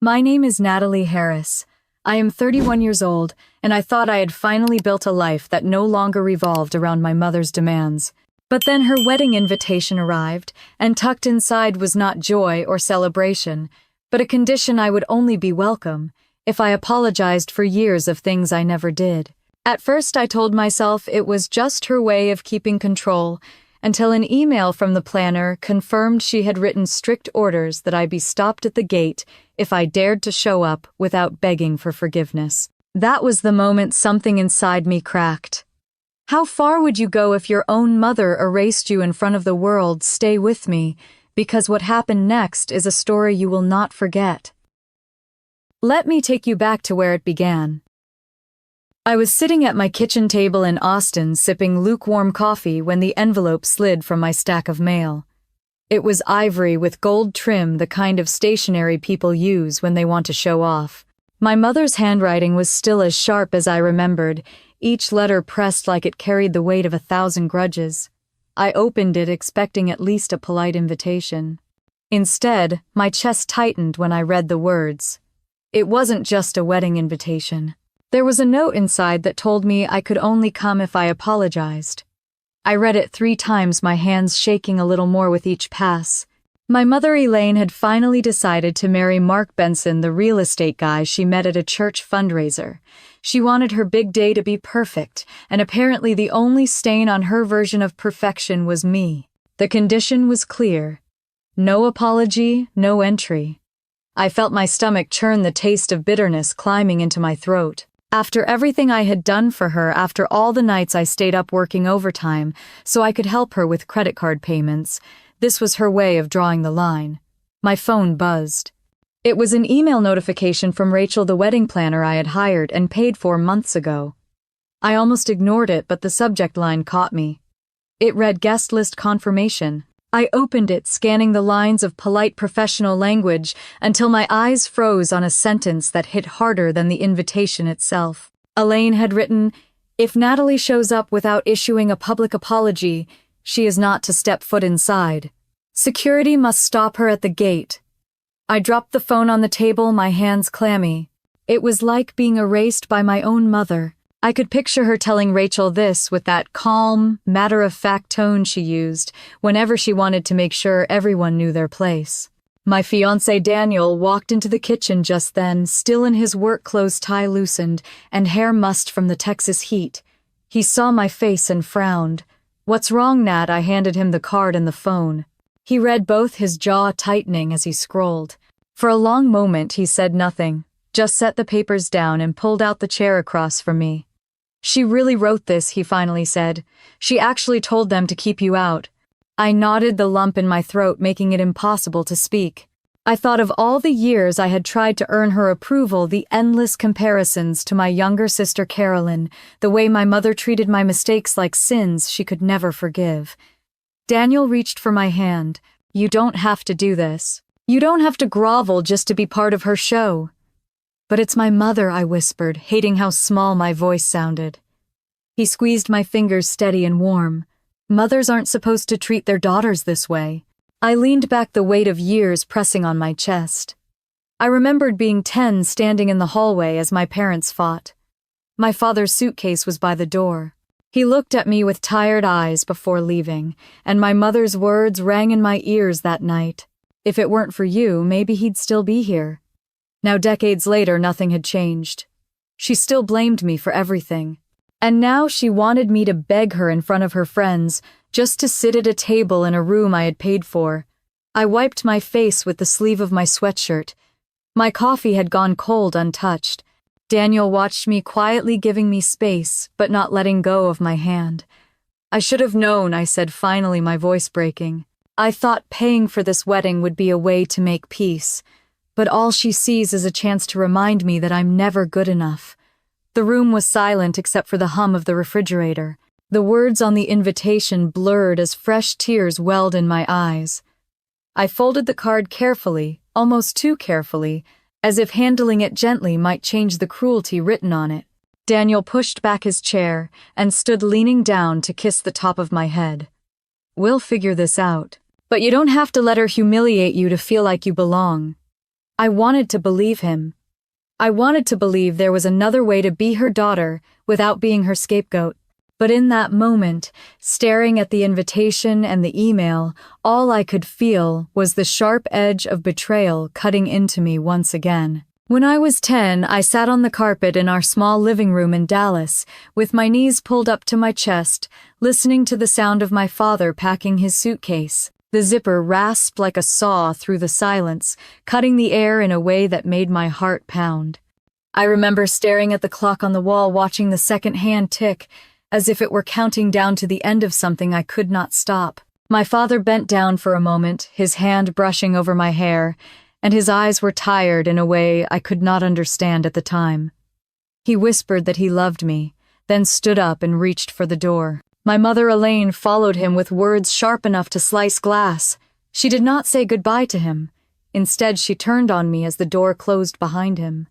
My name is Natalie Harris. I am 31 years old, and I thought I had finally built a life that no longer revolved around my mother's demands. But then her wedding invitation arrived, and tucked inside was not joy or celebration, but a condition I would only be welcome if I apologized for years of things I never did. At first I told myself it was just her way of keeping control, until an email from the planner confirmed she had written strict orders that I be stopped at the gate if I dared to show up without begging for forgiveness. That was the moment something inside me cracked. How far would you go if your own mother erased you in front of the world? Stay with me, because what happened next is a story you will not forget. Let me take you back to where it began. I was sitting at my kitchen table in Austin sipping lukewarm coffee when the envelope slid from my stack of mail. It was ivory with gold trim, the kind of stationery people use when they want to show off. My mother's handwriting was still as sharp as I remembered, each letter pressed like it carried the weight of 1,000 grudges. I opened it expecting at least a polite invitation. Instead, my chest tightened when I read the words. It wasn't just a wedding invitation. There was a note inside that told me I could only come if I apologized. I read it 3 times, my hands shaking a little more with each pass. My mother Elaine had finally decided to marry Mark Benson, the real estate guy she met at a church fundraiser. She wanted her big day to be perfect, and apparently the only stain on her version of perfection was me. The condition was clear. No apology, no entry. I felt my stomach churn, the taste of bitterness climbing into my throat. After everything I had done for her, after all the nights I stayed up working overtime so I could help her with credit card payments, this was her way of drawing the line. My phone buzzed. It was an email notification from Rachel, the wedding planner I had hired and paid for months ago. I almost ignored it, but the subject line caught me. It read guest list confirmation. I opened it, scanning the lines of polite professional language until my eyes froze on a sentence that hit harder than the invitation itself. Elaine had written, "If Natalie shows up without issuing a public apology, she is not to step foot inside. Security must stop her at the gate." I dropped the phone on the table, my hands clammy. It was like being erased by my own mother. I could picture her telling Rachel this with that calm, matter-of-fact tone she used whenever she wanted to make sure everyone knew their place. My fiancé Daniel walked into the kitchen just then, still in his work clothes, tie loosened, and hair mussed from the Texas heat. He saw my face and frowned. "What's wrong, Nat?" I handed him the card and the phone. He read both, his jaw tightening as he scrolled. For a long moment he said nothing, just set the papers down and pulled out the chair across from me. "She really wrote this," he finally said. "She actually told them to keep you out." I nodded, the lump in my throat making it impossible to speak. I thought of all the years I had tried to earn her approval, the endless comparisons to my younger sister Carolyn, the way my mother treated my mistakes like sins she could never forgive. Daniel reached for my hand. "You don't have to do this. You don't have to grovel just to be part of her show." "But it's my mother," I whispered, hating how small my voice sounded. He squeezed my fingers steady and warm. "Mothers aren't supposed to treat their daughters this way." I leaned back, the weight of years pressing on my chest. I remembered being 10, standing in the hallway as my parents fought. My father's suitcase was by the door. He looked at me with tired eyes before leaving, and my mother's words rang in my ears that night. "If it weren't for you, maybe he'd still be here." Now, decades later, nothing had changed. She still blamed me for everything. And now she wanted me to beg her in front of her friends, just to sit at a table in a room I had paid for. I wiped my face with the sleeve of my sweatshirt. My coffee had gone cold, untouched. Daniel watched me quietly, giving me space, but not letting go of my hand. "I should have known," I said, finally, my voice breaking. "I thought paying for this wedding would be a way to make peace. But all she sees is a chance to remind me that I'm never good enough." The room was silent except for the hum of the refrigerator. The words on the invitation blurred as fresh tears welled in my eyes. I folded the card carefully, almost too carefully, as if handling it gently might change the cruelty written on it. Daniel pushed back his chair and stood leaning down to kiss the top of my head. "We'll figure this out. But you don't have to let her humiliate you to feel like you belong." I wanted to believe him. I wanted to believe there was another way to be her daughter without being her scapegoat. But in that moment, staring at the invitation and the email, all I could feel was the sharp edge of betrayal cutting into me once again. When I was 10, I sat on the carpet in our small living room in Dallas, with my knees pulled up to my chest, listening to the sound of my father packing his suitcase. The zipper rasped like a saw through the silence, cutting the air in a way that made my heart pound. I remember staring at the clock on the wall, watching the second hand tick, as if it were counting down to the end of something I could not stop. My father bent down for a moment, his hand brushing over my hair, and his eyes were tired in a way I could not understand at the time. He whispered that he loved me, then stood up and reached for the door. My mother Elaine followed him with words sharp enough to slice glass. She did not say goodbye to him. Instead, she turned on me as the door closed behind him.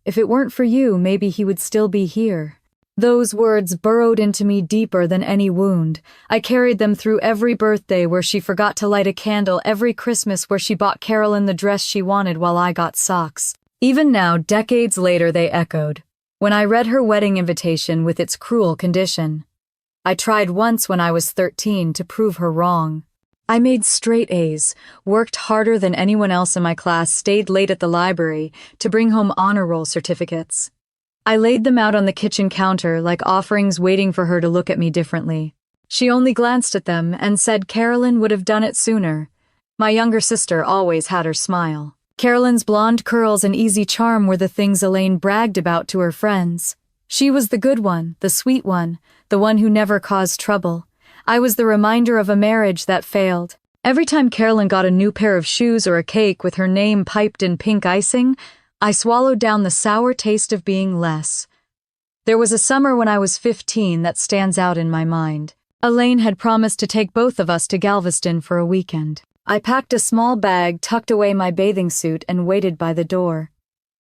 If it weren't for you, maybe he would still be here. Those words burrowed into me deeper than any wound. I carried them through every birthday where she forgot to light a candle, every Christmas where she bought Carolyn the dress she wanted while I got socks. Even now, decades later, they echoed. When I read her wedding invitation with its cruel condition. I tried once when I was 13 to prove her wrong. I made straight A's, worked harder than anyone else in my class, stayed late at the library to bring home honor roll certificates. I laid them out on the kitchen counter like offerings waiting for her to look at me differently. She only glanced at them and said Carolyn would have done it sooner. My younger sister always had her smile. Carolyn's blonde curls and easy charm were the things Elaine bragged about to her friends. She was the good one, the sweet one, the one who never caused trouble. I was the reminder of a marriage that failed. Every time Carolyn got a new pair of shoes or a cake with her name piped in pink icing, I swallowed down the sour taste of being less. There was a summer when I was 15 that stands out in my mind. Elaine had promised to take both of us to Galveston for a weekend. I packed a small bag, tucked away my bathing suit, and waited by the door.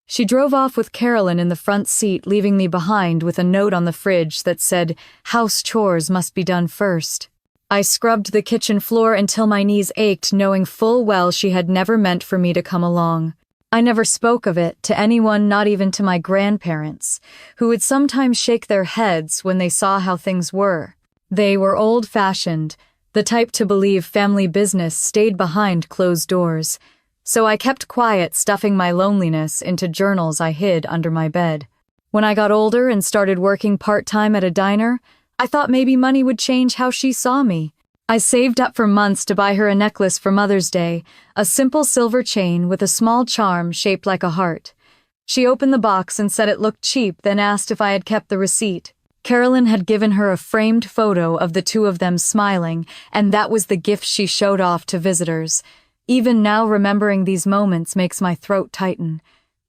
She drove off with Carolyn in the front seat, leaving me behind with a note on the fridge that said, "House chores must be done first." I scrubbed the kitchen floor until my knees ached, knowing full well she had never meant for me to come along. I never spoke of it to anyone, not even to my grandparents, who would sometimes shake their heads when they saw how things were. They were old-fashioned, the type to believe family business stayed behind closed doors. So I kept quiet, stuffing my loneliness into journals I hid under my bed. When I got older and started working part-time at a diner, I thought maybe money would change how she saw me. I saved up for months to buy her a necklace for Mother's Day, a simple silver chain with a small charm shaped like a heart. She opened the box and said it looked cheap, then asked if I had kept the receipt. Carolyn had given her a framed photo of the two of them smiling, and that was the gift she showed off to visitors. Even now, remembering these moments makes my throat tighten.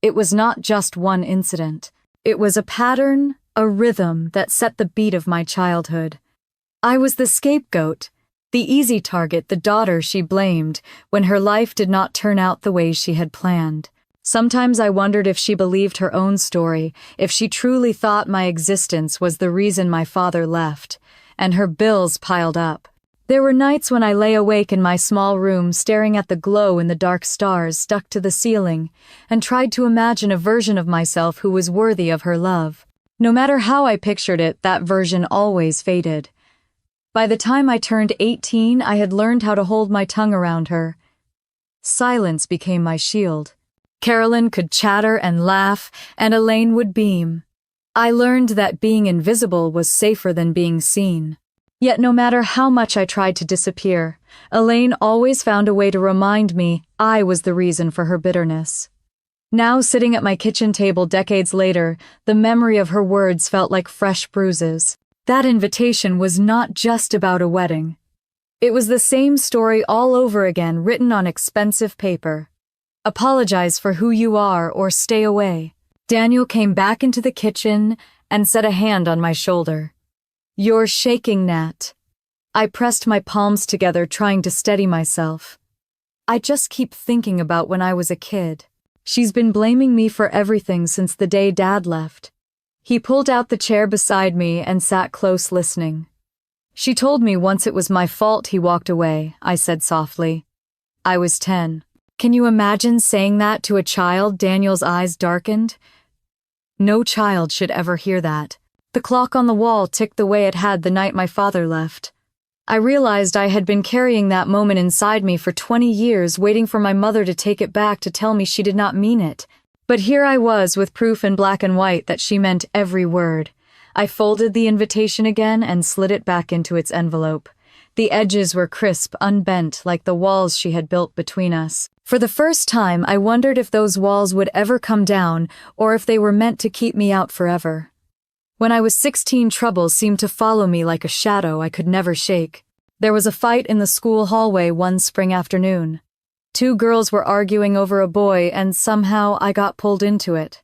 It was not just one incident. It was a pattern, a rhythm that set the beat of my childhood. I was the scapegoat, the easy target, the daughter she blamed when her life did not turn out the way she had planned. Sometimes I wondered if she believed her own story, if she truly thought my existence was the reason my father left, and her bills piled up. There were nights when I lay awake in my small room staring at the glow in the dark stars stuck to the ceiling and tried to imagine a version of myself who was worthy of her love. No matter how I pictured it, that version always faded. By the time I turned 18, I had learned how to hold my tongue around her. Silence became my shield. Carolyn could chatter and laugh, and Elaine would beam. I learned that being invisible was safer than being seen. Yet no matter how much I tried to disappear, Elaine always found a way to remind me I was the reason for her bitterness. Now, sitting at my kitchen table decades later, the memory of her words felt like fresh bruises. That invitation was not just about a wedding. It was the same story all over again, written on expensive paper. Apologize for who you are or stay away. Daniel came back into the kitchen and set a hand on my shoulder. You're shaking, Nat. I pressed my palms together, trying to steady myself. I just keep thinking about when I was a kid. She's been blaming me for everything since the day Dad left. He pulled out the chair beside me and sat close, listening. She told me once it was my fault he walked away, I said softly. I was 10. Can you imagine saying that to a child? Daniel's eyes darkened. No child should ever hear that. The clock on the wall ticked the way it had the night my father left. I realized I had been carrying that moment inside me for 20 years, waiting for my mother to take it back to tell me she did not mean it. But here I was with proof in black and white that she meant every word. I folded the invitation again and slid it back into its envelope. The edges were crisp, unbent, like the walls she had built between us. For the first time, I wondered if those walls would ever come down, or if they were meant to keep me out forever. When I was 16, trouble seemed to follow me like a shadow I could never shake. There was a fight in the school hallway one spring afternoon. 2 girls were arguing over a boy, and somehow I got pulled into it.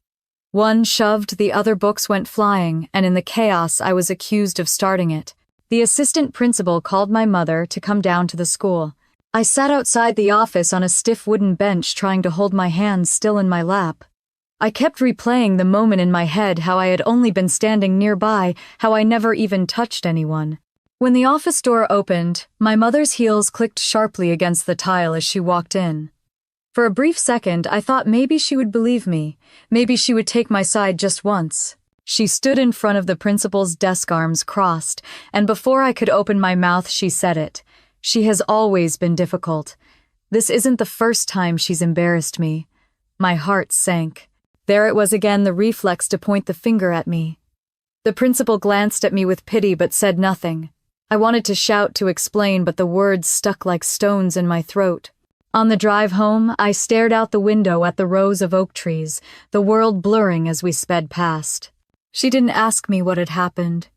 One shoved, the other books went flying, and in the chaos I was accused of starting it. The assistant principal called my mother to come down to the school. I sat outside the office on a stiff wooden bench trying to hold my hands still in my lap. I kept replaying the moment in my head, how I had only been standing nearby, how I never even touched anyone. When the office door opened, my mother's heels clicked sharply against the tile as she walked in. For a brief second, I thought maybe she would believe me. Maybe she would take my side just once. She stood in front of the principal's desk, arms crossed, and before I could open my mouth, she said it. She has always been difficult. This isn't the first time she's embarrassed me. My heart sank. There it was again, the reflex to point the finger at me. The principal glanced at me with pity but said nothing. I wanted to shout, to explain, but the words stuck like stones in my throat. On the drive home, I stared out the window at the rows of oak trees, the world blurring as we sped past. She didn't ask me what had happened.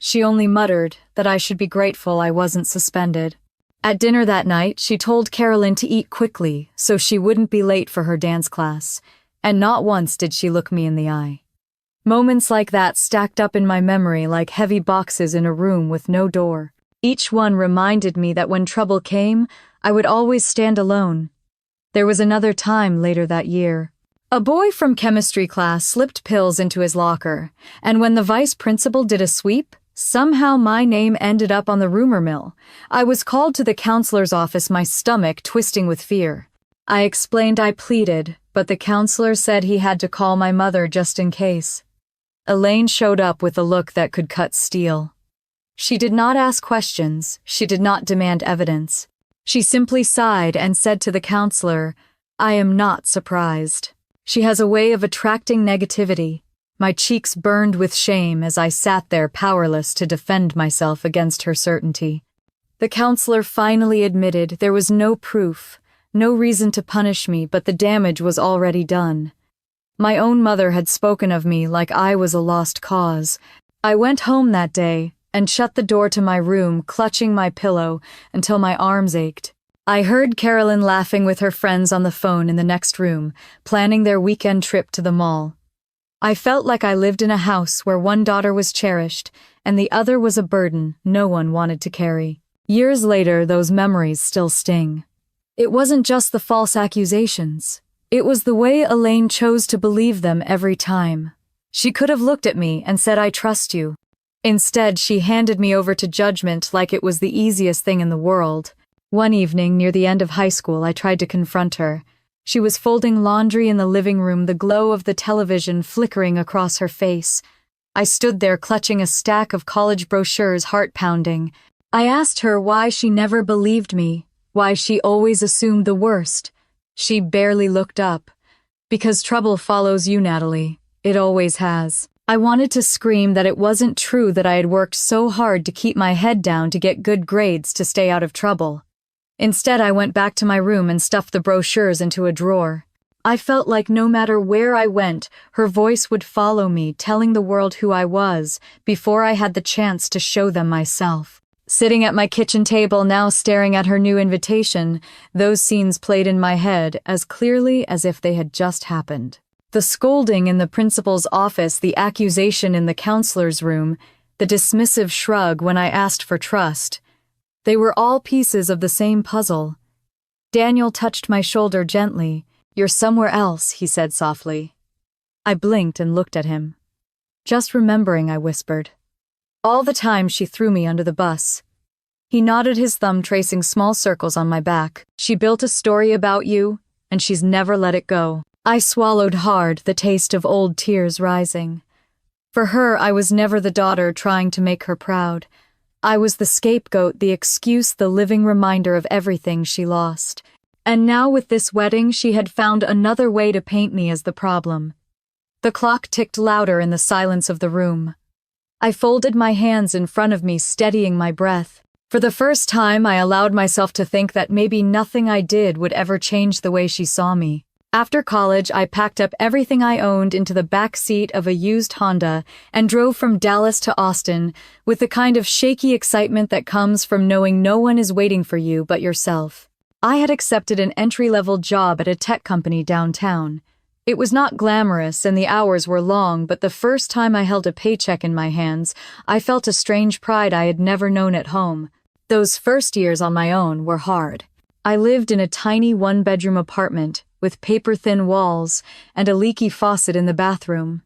She only muttered that I should be grateful I wasn't suspended. At dinner that night, she told Carolyn to eat quickly so she wouldn't be late for her dance class, and not once did she look me in the eye. Moments like that stacked up in my memory like heavy boxes in a room with no door. Each one reminded me that when trouble came, I would always stand alone. There was another time later that year. A boy from chemistry class slipped pills into his locker, and when the vice principal did a sweep, somehow my name ended up on the rumor mill. I was called to the counselor's office, my stomach twisting with fear. I explained, I pleaded, but the counselor said he had to call my mother just in case. Elaine showed up with a look that could cut steel. She did not ask questions, she did not demand evidence. She simply sighed and said to the counselor, "I am not surprised. She has a way of attracting negativity." My cheeks burned with shame as I sat there powerless to defend myself against her certainty. The counselor finally admitted there was no proof, no reason to punish me, but the damage was already done. My own mother had spoken of me like I was a lost cause. I went home that day and shut the door to my room, clutching my pillow until my arms ached. I heard Carolyn laughing with her friends on the phone in the next room, planning their weekend trip to the mall. I felt like I lived in a house where one daughter was cherished and the other was a burden no one wanted to carry. Years later, those memories still sting. It wasn't just the false accusations. It was the way Elaine chose to believe them every time. She could have looked at me and said, "I trust you." Instead, she handed me over to judgment like it was the easiest thing in the world. One evening, near the end of high school, I tried to confront her. She was folding laundry in the living room, the glow of the television flickering across her face. I stood there clutching a stack of college brochures, heart pounding. I asked her why she never believed me, why she always assumed the worst. She barely looked up. "Because trouble follows you, Natalie. It always has." I wanted to scream that it wasn't true, that I had worked so hard to keep my head down to get good grades to stay out of trouble. Instead, I went back to my room and stuffed the brochures into a drawer. I felt like no matter where I went, her voice would follow me, telling the world who I was before I had the chance to show them myself. Sitting at my kitchen table, now staring at her new invitation, those scenes played in my head as clearly as if they had just happened. The scolding in the principal's office, the accusation in the counselor's room, the dismissive shrug when I asked for trust. They were all pieces of the same puzzle. Daniel touched my shoulder gently. "You're somewhere else," he said softly. I blinked and looked at him. "Just remembering," I whispered. "All the time she threw me under the bus." He nodded, his thumb tracing small circles on my back. "She built a story about you, and she's never let it go. I swallowed hard, the taste of old tears rising. For her, I was never the daughter trying to make her proud. I was the scapegoat, the excuse, the living reminder of everything she lost. And now with this wedding, she had found another way to paint me as the problem. The clock ticked louder in the silence of the room. I folded my hands in front of me, steadying my breath. For the first time, I allowed myself to think that maybe nothing I did would ever change the way she saw me. After college, I packed up everything I owned into the back seat of a used Honda and drove from Dallas to Austin with the kind of shaky excitement that comes from knowing no one is waiting for you but yourself. I had accepted an entry-level job at a tech company downtown. It was not glamorous and the hours were long, but the first time I held a paycheck in my hands, I felt a strange pride I had never known at home. Those first years on my own were hard. I lived in a tiny one-bedroom apartment with paper-thin walls and a leaky faucet in the bathroom.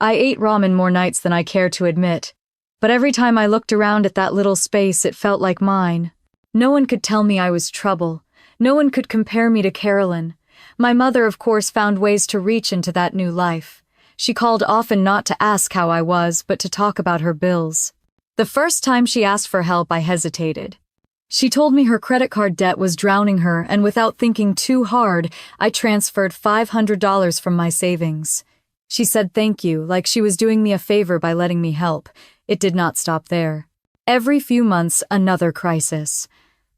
I ate ramen more nights than I care to admit, but every time I looked around at that little space, it felt like mine. No one could tell me I was trouble. No one could compare me to Carolyn. My mother, of course, found ways to reach into that new life. She called often not to ask how I was, but to talk about her bills. The first time she asked for help, I hesitated. She told me her credit card debt was drowning her, and without thinking too hard, I transferred $500 from my savings. She said thank you, like she was doing me a favor by letting me help. It did not stop there. Every few months, another crisis.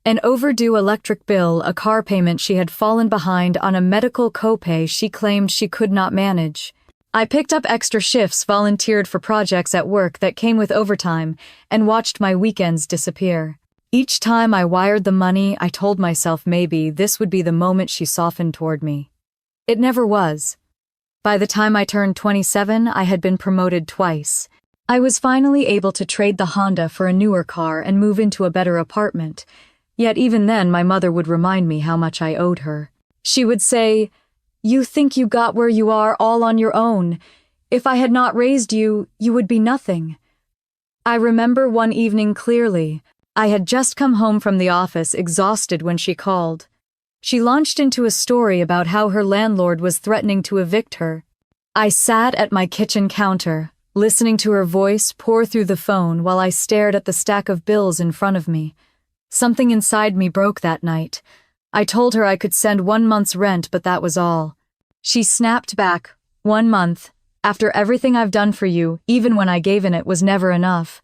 An overdue electric bill, a car payment she had fallen behind on, a medical copay she claimed she could not manage. I picked up extra shifts, volunteered for projects at work that came with overtime, and watched my weekends disappear. Each time I wired the money, I told myself maybe this would be the moment she softened toward me. It never was. By the time I turned 27, I had been promoted twice. I was finally able to trade the Honda for a newer car and move into a better apartment. Yet even then, my mother would remind me how much I owed her. She would say, "You think you got where you are all on your own. If I had not raised you, you would be nothing." I remember one evening clearly. I had just come home from the office, exhausted, when she called. She launched into a story about how her landlord was threatening to evict her. I sat at my kitchen counter, listening to her voice pour through the phone while I stared at the stack of bills in front of me. Something inside me broke that night. I told her I could send 1 month's rent, but that was all. She snapped back, 1 month. After everything I've done for you, even when I gave in, it was never enough.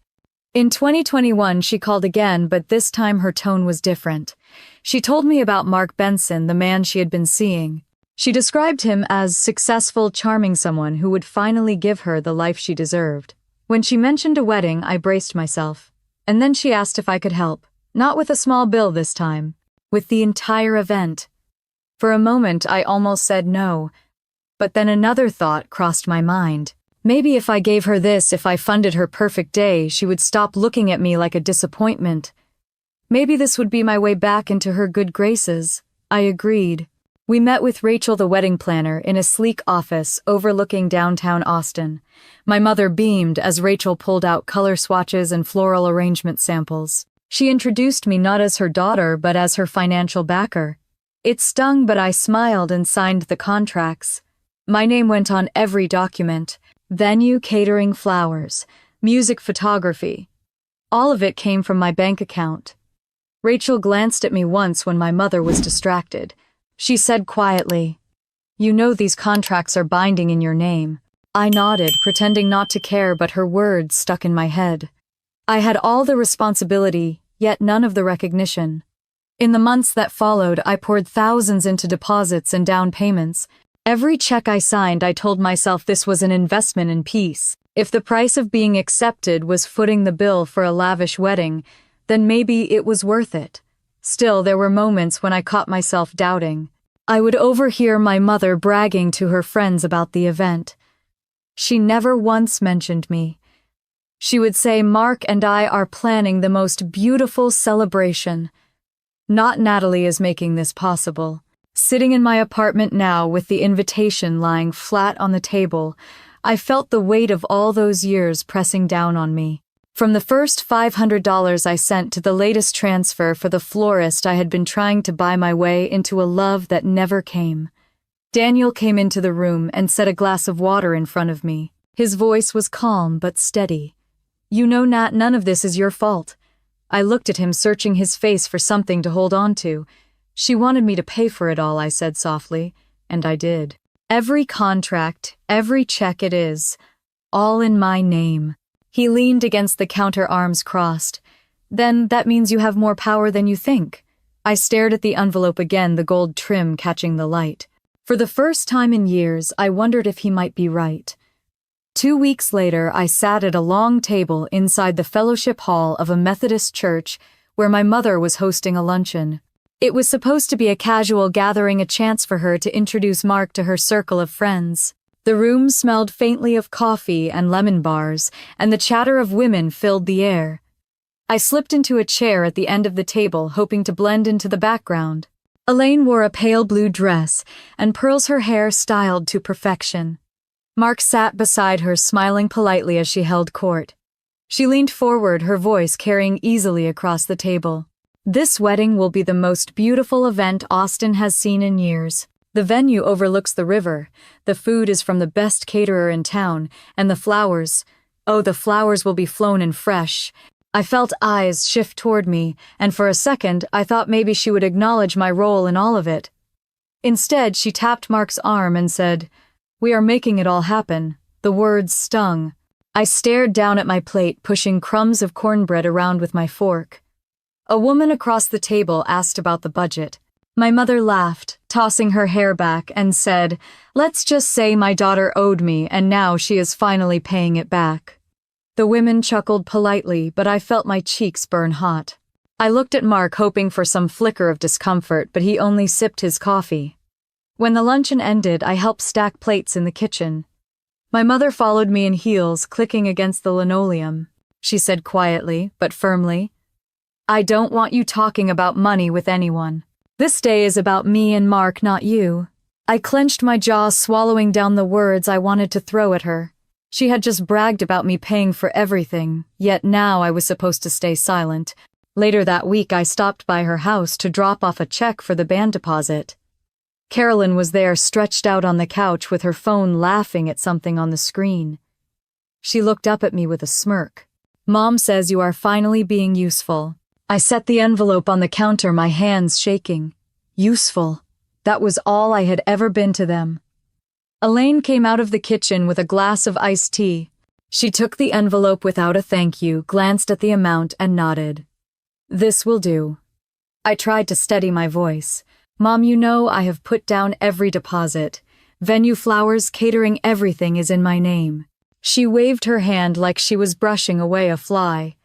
In 2021, she called again, but this time her tone was different. She told me about Mark Benson, the man she had been seeing. She described him as successful, charming someone who would finally give her the life she deserved. When she mentioned a wedding, I braced myself. And then she asked if I could help. Not with a small bill this time, with the entire event. For a moment, I almost said no, but then another thought crossed my mind. Maybe if I gave her this, if I funded her perfect day, she would stop looking at me like a disappointment. Maybe this would be my way back into her good graces. I agreed. We met with Rachel, the wedding planner, in a sleek office overlooking downtown Austin. My mother beamed as Rachel pulled out color swatches and floral arrangement samples. She introduced me not as her daughter, but as her financial backer. It stung, but I smiled and signed the contracts. My name went on every document: venue, catering, flowers, music, photography. All of it came from my bank account. Rachel glanced at me once when my mother was distracted. She said quietly, "You know these contracts are binding in your name." I nodded, pretending not to care, but her words stuck in my head. I had all the responsibility, yet none of the recognition. In the months that followed, I poured thousands into deposits and down payments. Every check I signed, I told myself this was an investment in peace. If the price of being accepted was footing the bill for a lavish wedding, then maybe it was worth it. Still, there were moments when I caught myself doubting. I would overhear my mother bragging to her friends about the event. She never once mentioned me. She would say, "Mark and I are planning the most beautiful celebration. Not Natalie is making this possible." Sitting in my apartment now with the invitation lying flat on the table, I felt the weight of all those years pressing down on me. From the first $500 I sent to the latest transfer for the florist, I had been trying to buy my way into a love that never came. Daniel came into the room and set a glass of water in front of me. His voice was calm but steady. "You know, Nat, none of this is your fault." I looked at him, searching his face for something to hold on to. "She wanted me to pay for it all," I said softly, and I did. "Every contract, every check, it is. All in my name." He leaned against the counter, arms crossed. "Then that means you have more power than you think." I stared at the envelope again, the gold trim catching the light. For the first time in years, I wondered if he might be right. 2 weeks later, I sat at a long table inside the fellowship hall of a Methodist church where my mother was hosting a luncheon. It was supposed to be a casual gathering, a chance for her to introduce Mark to her circle of friends. The room smelled faintly of coffee and lemon bars, and the chatter of women filled the air. I slipped into a chair at the end of the table, hoping to blend into the background. Elaine wore a pale blue dress and pearls, her hair styled to perfection. Mark sat beside her, smiling politely as she held court. She leaned forward, her voice carrying easily across the table. "This wedding will be the most beautiful event Austin has seen in years. The venue overlooks the river, the food is from the best caterer in town, and the flowers, oh, the flowers will be flown in fresh." I felt eyes shift toward me, and for a second I thought maybe she would acknowledge my role in all of it. Instead, she tapped Mark's arm and said, "We are making it all happen." The words stung. I stared down at my plate, pushing crumbs of cornbread around with my fork. A woman across the table asked about the budget. My mother laughed, tossing her hair back, and said, "Let's just say my daughter owed me, and now she is finally paying it back." The women chuckled politely, but I felt my cheeks burn hot. I looked at Mark, hoping for some flicker of discomfort, but he only sipped his coffee. When the luncheon ended, I helped stack plates in the kitchen. My mother followed me in heels, clicking against the linoleum. She said quietly, but firmly, "I don't want you talking about money with anyone. This day is about me and Mark, not you." I clenched my jaw, swallowing down the words I wanted to throw at her. She had just bragged about me paying for everything, yet now I was supposed to stay silent. Later that week, I stopped by her house to drop off a check for the band deposit. Carolyn was there, stretched out on the couch with her phone, laughing at something on the screen. She looked up at me with a smirk. "Mom says you are finally being useful." I set the envelope on the counter, my hands shaking. Useful. That was all I had ever been to them. Elaine came out of the kitchen with a glass of iced tea. She took the envelope without a thank you, glanced at the amount, and nodded. "This will do." I tried to steady my voice. "Mom, you know I have put down every deposit. Venue, flowers, catering, everything is in my name." She waved her hand like she was brushing away a fly.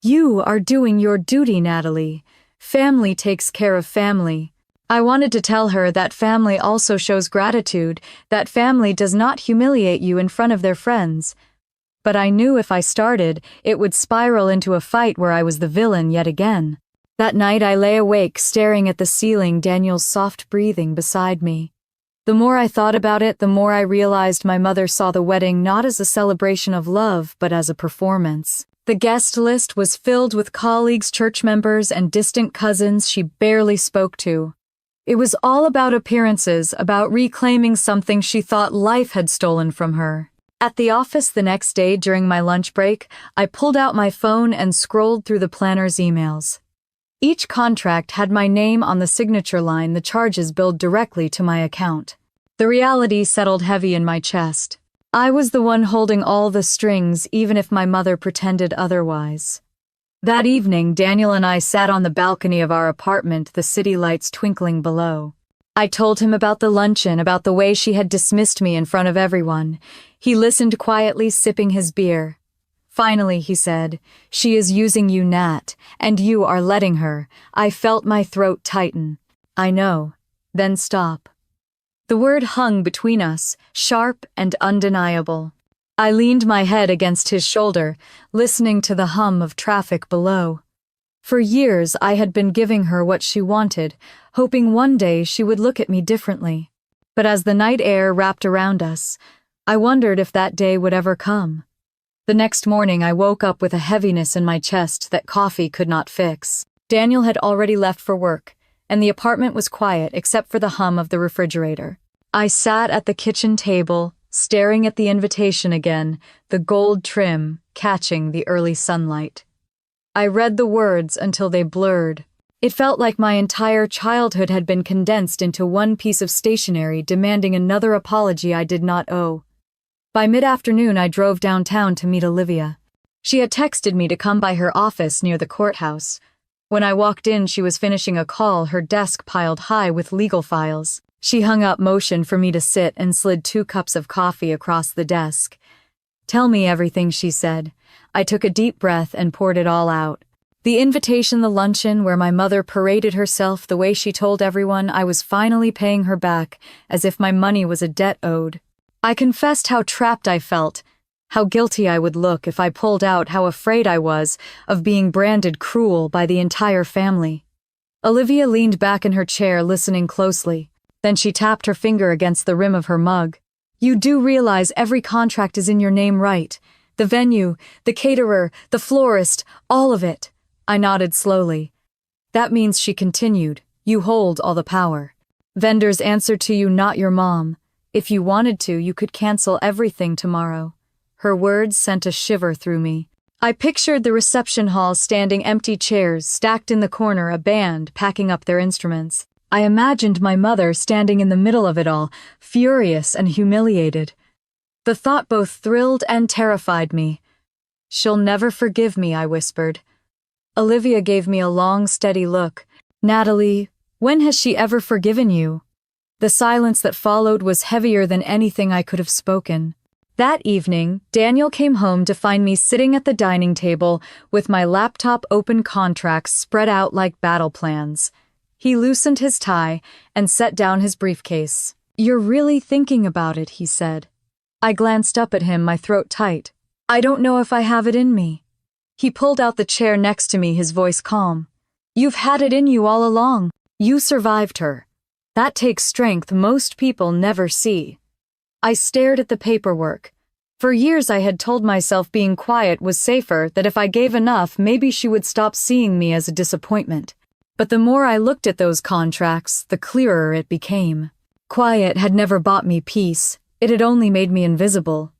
"You are doing your duty, Natalie. Family takes care of family." I wanted to tell her that family also shows gratitude, that family does not humiliate you in front of their friends. But I knew if I started, it would spiral into a fight where I was the villain yet again. That night I lay awake, staring at the ceiling, Daniel's soft breathing beside me. The more I thought about it, the more I realized my mother saw the wedding not as a celebration of love, but as a performance. The guest list was filled with colleagues, church members, and distant cousins she barely spoke to. It was all about appearances, about reclaiming something she thought life had stolen from her. At the office the next day during my lunch break, I pulled out my phone and scrolled through the planner's emails. Each contract had my name on the signature line, the charges billed directly to my account. The reality settled heavy in my chest. I was the one holding all the strings, even if my mother pretended otherwise. That evening, Daniel and I sat on the balcony of our apartment, the city lights twinkling below. I told him about the luncheon, about the way she had dismissed me in front of everyone. He listened quietly, sipping his beer. Finally, he said, "She is using you, Nat, and you are letting her." I felt my throat tighten. "I know." Then stop. The word hung between us, sharp and undeniable. I leaned my head against his shoulder, listening to the hum of traffic below. For years, I had been giving her what she wanted, hoping one day she would look at me differently. But as the night air wrapped around us, I wondered if that day would ever come. The next morning, I woke up with a heaviness in my chest that coffee could not fix. Daniel had already left for work, and the apartment was quiet except for the hum of the refrigerator. I sat at the kitchen table, staring at the invitation again, the gold trim catching the early sunlight. I read the words until they blurred. It felt like my entire childhood had been condensed into one piece of stationery demanding another apology I did not owe. By mid-afternoon, I drove downtown to meet Olivia. She had texted me to come by her office near the courthouse. When I walked in, she was finishing a call, her desk piled high with legal files. She hung up, motioned for me to sit, and slid 2 cups of coffee across the desk. "Tell me everything," she said. I took a deep breath and poured it all out. The invitation, the luncheon where my mother paraded herself the way she told everyone I was finally paying her back as if my money was a debt owed. I confessed how trapped I felt, how guilty I would look if I pulled out, how afraid I was of being branded cruel by the entire family. Olivia leaned back in her chair, listening closely. Then she tapped her finger against the rim of her mug. "You do realize every contract is in your name, right? The venue, the caterer, the florist, all of it." I nodded slowly. "That means," she continued, "you hold all the power. Vendors answer to you, not your mom. If you wanted to, you could cancel everything tomorrow." Her words sent a shiver through me. I pictured the reception hall, standing empty chairs stacked in the corner, a band packing up their instruments. I imagined my mother standing in the middle of it all, furious and humiliated. The thought both thrilled and terrified me. "She'll never forgive me," I whispered. Olivia gave me a long, steady look. "Natalie, when has she ever forgiven you?" The silence that followed was heavier than anything I could have spoken. That evening, Daniel came home to find me sitting at the dining table with my laptop open, contracts spread out like battle plans. He loosened his tie and set down his briefcase. "You're really thinking about it," he said. I glanced up at him, my throat tight. "I don't know if I have it in me." He pulled out the chair next to me, his voice calm. "You've had it in you all along. You survived her. That takes strength most people never see." I stared at the paperwork. For years I had told myself being quiet was safer, that if I gave enough, maybe she would stop seeing me as a disappointment. But the more I looked at those contracts, the clearer it became. Quiet had never bought me peace. It had only made me invisible.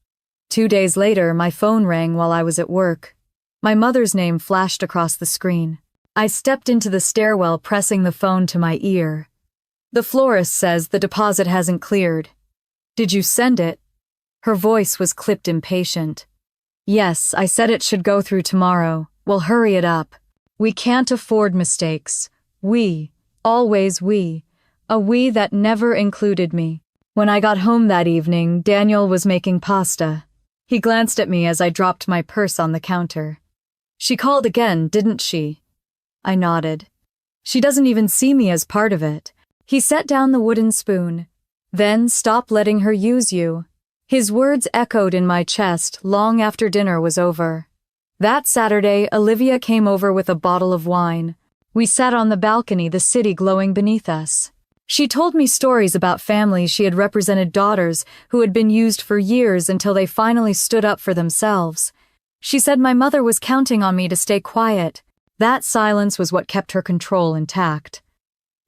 2 days later, my phone rang while I was at work. My mother's name flashed across the screen. I stepped into the stairwell, pressing the phone to my ear. "The florist says the deposit hasn't cleared. Did you send it?" Her voice was clipped, impatient. "Yes, I said it should go through tomorrow. Well, hurry it up. We can't afford mistakes. We, always we. A we that never included me." When I got home that evening, Daniel was making pasta. He glanced at me as I dropped my purse on the counter. "She called again, didn't she?" I nodded. "She doesn't even see me as part of it." He set down the wooden spoon. "Then stop letting her use you." His words echoed in my chest long after dinner was over. That Saturday, Olivia came over with a bottle of wine. We sat on the balcony, the city glowing beneath us. She told me stories about families she had represented, daughters who had been used for years until they finally stood up for themselves. She said my mother was counting on me to stay quiet. That silence was what kept her control intact.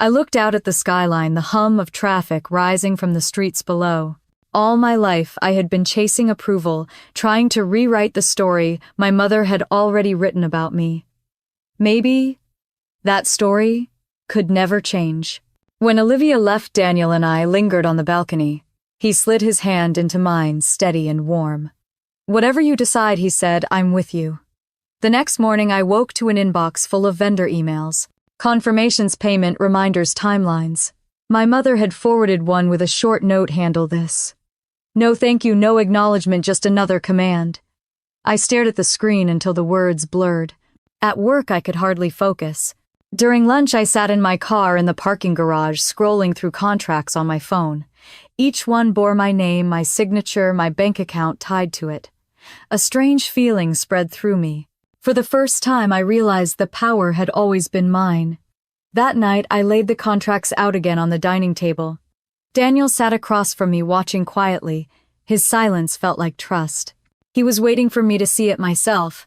I looked out at the skyline, the hum of traffic rising from the streets below. All my life I had been chasing approval, trying to rewrite the story my mother had already written about me. Maybe that story could never change. When Olivia left, Daniel and I lingered on the balcony. He slid his hand into mine, steady and warm. "Whatever you decide," he said, "I'm with you." The next morning I woke to an inbox full of vendor emails. Confirmations, payment, reminders, timelines. My mother had forwarded one with a short note: "Handle this." No thank you, no acknowledgement, just another command. I stared at the screen until the words blurred. At work I could hardly focus. During lunch I sat in my car in the parking garage, scrolling through contracts on my phone. Each one bore my name, my signature, my bank account tied to it. A strange feeling spread through me. For the first time I realized the power had always been mine. That night I laid the contracts out again on the dining table. Daniel sat across from me, watching quietly. His silence felt like trust. He was waiting for me to see it myself.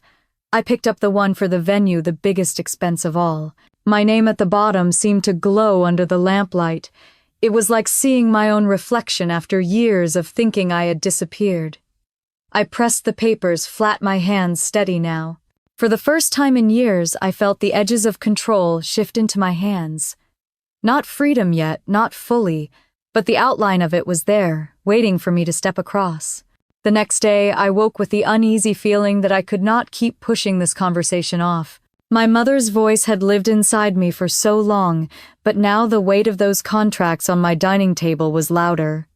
I picked up the one for the venue, the biggest expense of all. My name at the bottom seemed to glow under the lamplight. It was like seeing my own reflection after years of thinking I had disappeared. I pressed the papers flat, my hands steady now. For the first time in years, I felt the edges of control shift into my hands. Not freedom yet, not fully, but the outline of it was there, waiting for me to step across. The next day, I woke with the uneasy feeling that I could not keep pushing this conversation off. My mother's voice had lived inside me for so long, but now the weight of those contracts on my dining table was louder.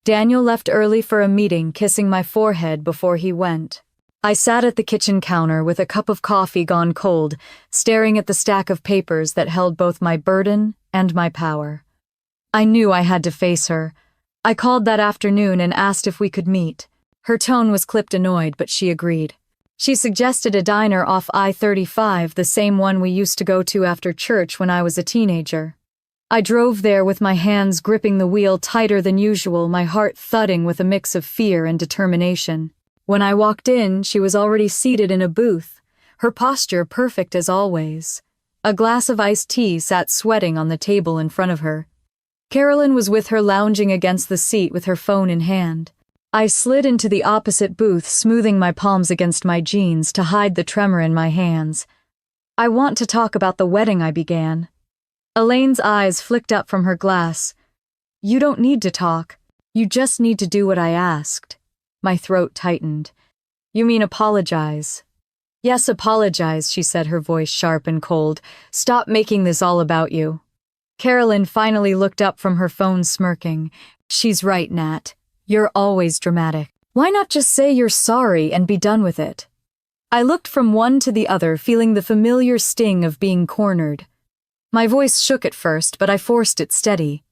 Daniel left early for a meeting, kissing my forehead before he went. I sat at the kitchen counter with a cup of coffee gone cold, staring at the stack of papers that held both my burden and my power. I knew I had to face her. I called that afternoon and asked if we could meet. Her tone was clipped annoyed, but she agreed. She suggested a diner off I-35, the same one we used to go to after church when I was a teenager. I drove there with my hands gripping the wheel tighter than usual, my heart thudding with a mix of fear and determination. When I walked in, she was already seated in a booth, her posture perfect as always. A glass of iced tea sat sweating on the table in front of her. Carolyn was with her, lounging against the seat with her phone in hand. I slid into the opposite booth, smoothing my palms against my jeans to hide the tremor in my hands. "I want to talk about the wedding," I began. Elaine's eyes flicked up from her glass. "You don't need to talk. You just need to do what I asked." My throat tightened. "You mean apologize?" "Yes, apologize," she said, her voice sharp and cold. "Stop making this all about you." Carolyn finally looked up from her phone, smirking. "She's right, Nat. You're always dramatic. Why not just say you're sorry and be done with it?" I looked from one to the other, feeling the familiar sting of being cornered. My voice shook at first, but I forced it steady.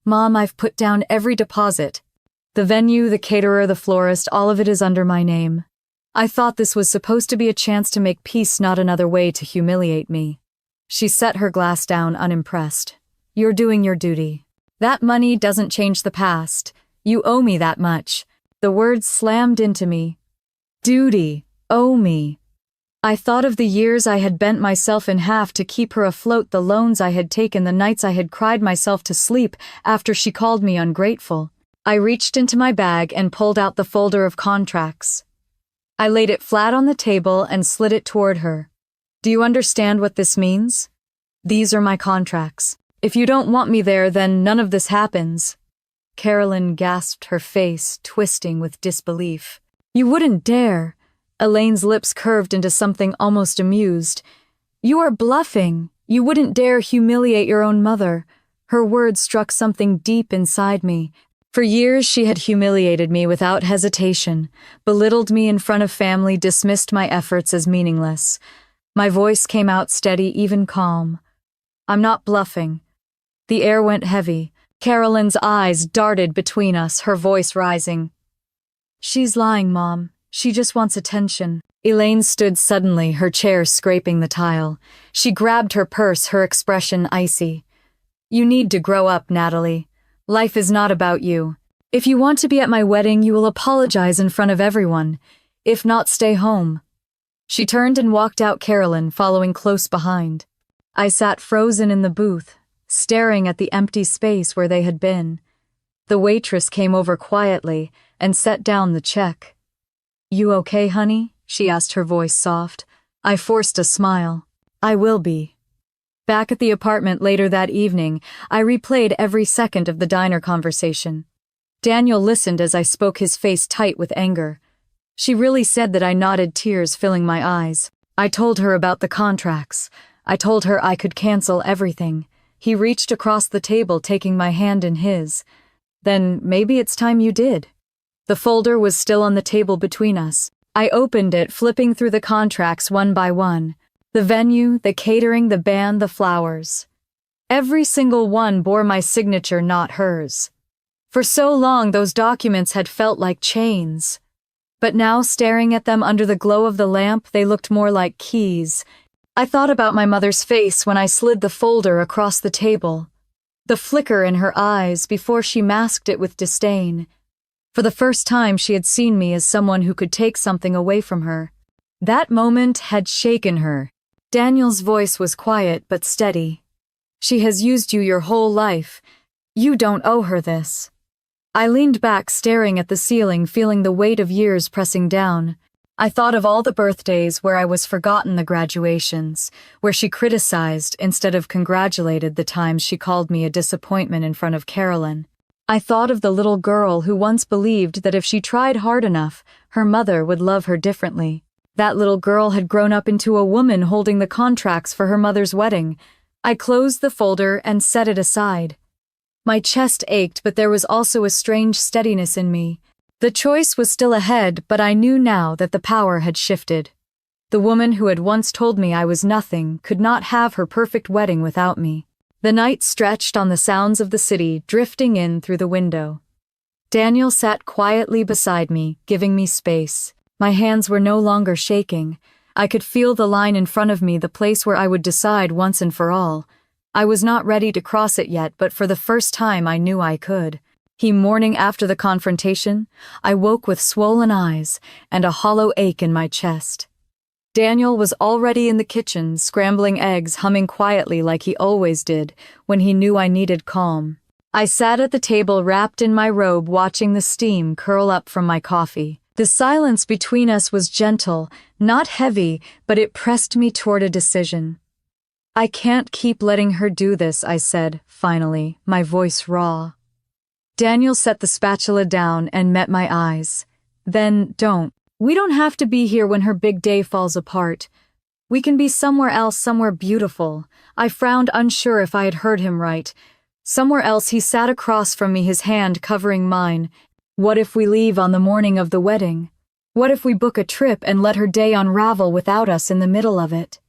"Mom, I've put down every deposit. The venue, the caterer, the florist, all of it is under my name. I thought this was supposed to be a chance to make peace, not another way to humiliate me." She set her glass down, unimpressed. "You're doing your duty. That money doesn't change the past. You owe me that much." The words slammed into me. Duty, owe me. I thought of the years I had bent myself in half to keep her afloat, the loans I had taken, the nights I had cried myself to sleep after she called me ungrateful. I reached into my bag and pulled out the folder of contracts. I laid it flat on the table and slid it toward her. "Do you understand what this means? These are my contracts. If you don't want me there, then none of this happens." Carolyn gasped, her face twisting with disbelief. "You wouldn't dare." Elaine's lips curved into something almost amused. "You are bluffing. You wouldn't dare humiliate your own mother." Her words struck something deep inside me. For years she had humiliated me without hesitation, belittled me in front of family, dismissed my efforts as meaningless. My voice came out steady, even calm. "I'm not bluffing." The air went heavy. Carolyn's eyes darted between us, her voice rising. "She's lying, Mom. She just wants attention." Elaine stood suddenly, her chair scraping the tile. She grabbed her purse, her expression icy. "You need to grow up, Natalie. Life is not about you. If you want to be at my wedding, you will apologize in front of everyone. If not, stay home." She turned and walked out, Carolyn following close behind. I sat frozen in the booth, staring at the empty space where they had been. The waitress came over quietly and set down the check. "You okay, honey?" she asked, her voice soft. I forced a smile. "I will be." Back at the apartment later that evening, I replayed every second of the diner conversation. Daniel listened as I spoke, his face tight with anger. She really said that, I nodded, tears filling my eyes. I told her about the contracts. I told her I could cancel everything. He reached across the table, taking my hand in his. "Then maybe it's time you did." The folder was still on the table between us. I opened it, flipping through the contracts one by one. The venue, the catering, the band, the flowers. Every single one bore my signature, not hers. For so long, those documents had felt like chains. But now, staring at them under the glow of the lamp, they looked more like keys. I thought about my mother's face when I slid the folder across the table. The flicker in her eyes before she masked it with disdain. For the first time, she had seen me as someone who could take something away from her. That moment had shaken her. Daniel's voice was quiet but steady. She has used you your whole life. You don't owe her this. I leaned back, staring at the ceiling, feeling the weight of years pressing down. I thought of all the birthdays where I was forgotten, the graduations, where she criticized instead of congratulated, the times she called me a disappointment in front of Carolyn. I thought of the little girl who once believed that if she tried hard enough, her mother would love her differently. That little girl had grown up into a woman holding the contracts for her mother's wedding. I closed the folder and set it aside. My chest ached, but there was also a strange steadiness in me. The choice was still ahead, but I knew now that the power had shifted. The woman who had once told me I was nothing could not have her perfect wedding without me. The night stretched on the sounds of the city drifting in through the window. Daniel sat quietly beside me, giving me space. My hands were no longer shaking. I could feel the line in front of me, the place where I would decide once and for all. I was not ready to cross it yet, but for the first time I knew I could. Morning after the confrontation, I woke with swollen eyes and a hollow ache in my chest. Daniel was already in the kitchen, scrambling eggs, humming quietly like he always did when he knew I needed calm. I sat at the table wrapped in my robe, watching the steam curl up from my coffee. The silence between us was gentle, not heavy, but it pressed me toward a decision. I can't keep letting her do this, I said, finally, my voice raw. Daniel set the spatula down and met my eyes. Then, we don't have to be here when her big day falls apart. We can be somewhere else, somewhere beautiful. I frowned, unsure if I had heard him right. Somewhere else. He sat across from me, his hand covering mine. What if we leave on the morning of the wedding? What if we book a trip and let her day unravel without us in the middle of it?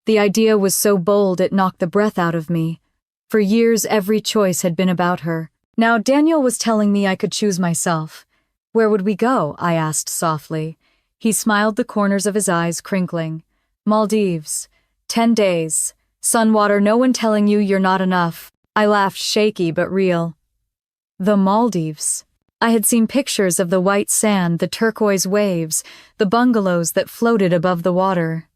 The idea was so bold it knocked the breath out of me. For years every choice had been about her. Now Daniel was telling me I could choose myself. Where would we go? I asked softly. He smiled, the corners of his eyes crinkling. Maldives. 10 days. Sunwater, no one telling you you're not enough. I laughed, shaky but real. The Maldives. I had seen pictures of the white sand, the turquoise waves, the bungalows that floated above the water.